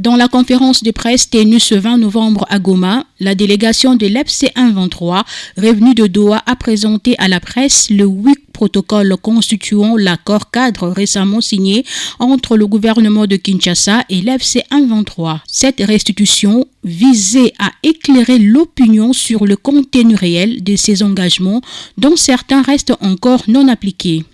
Dans la conférence de presse tenue ce 20 novembre à Goma, la délégation de l'FC123, revenue de Doha, a présenté à la presse le 8 protocoles constituant l'accord cadre récemment signé entre le gouvernement de Kinshasa et l'FC123. Cette restitution visait à éclairer l'opinion sur le contenu réel de ces engagements, dont certains restent encore non appliqués.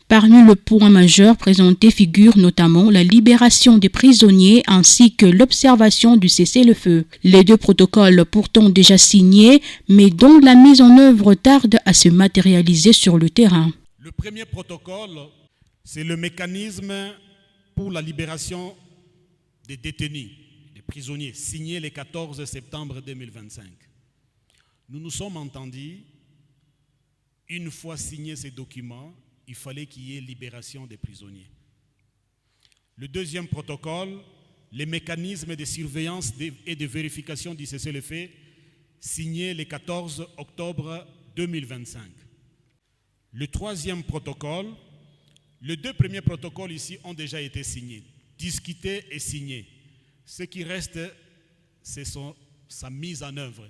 Parmi les points majeurs présentés figure notamment la libération des prisonniers ainsi que l'observation du cessez-le-feu. Les deux protocoles pourtant déjà signés, mais dont la mise en œuvre tarde à se matérialiser sur le terrain. Le premier protocole, c'est le mécanisme pour la libération des détenus, des prisonniers, signé le 14 septembre 2025. Nous nous sommes entendus, une fois signés ces documents, il fallait qu'il y ait libération des prisonniers. Le deuxième protocole, les mécanismes de surveillance et de vérification du cessez-le-feu, signé le 14 octobre 2025. Le troisième protocole, les deux premiers protocoles ici ont déjà été signés, discutés et signés. Ce qui reste, c'est sa mise en œuvre.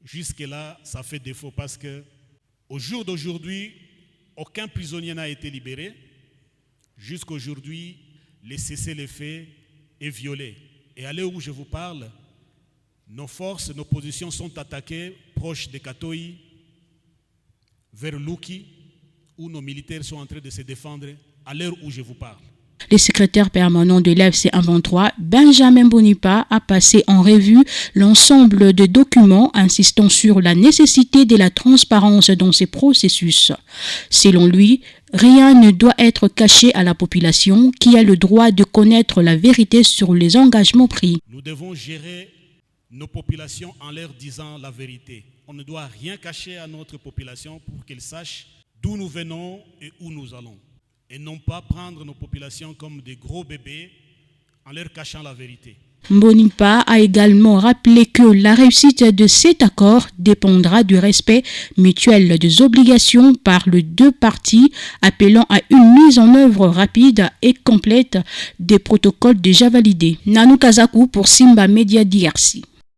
Jusque-là, ça fait défaut parce qu'au jour d'aujourd'hui, aucun prisonnier n'a été libéré. Jusqu'aujourd'hui, le cessez-le-feu est violé. Et à l'heure où je vous parle, nos forces, nos positions sont attaquées proches de Katoyi, vers Luki, où nos militaires sont en train de se défendre à l'heure où je vous parle. Le secrétaire permanent de l'FC123, Benjamin Bonipa, a passé en revue l'ensemble de documents insistant sur la nécessité de la transparence dans ces processus. Selon lui, rien ne doit être caché à la population qui a le droit de connaître la vérité sur les engagements pris. Nous devons gérer nos populations en leur disant la vérité. On ne doit rien cacher à notre population pour qu'elle sache d'où nous venons et où nous allons. Et non pas prendre nos populations comme des gros bébés en leur cachant la vérité. Bonipa a également rappelé que la réussite de cet accord dépendra du respect mutuel des obligations par les deux parties, appelant à une mise en œuvre rapide et complète des protocoles déjà validés. Nanou Kazakou pour Simba Media DRC.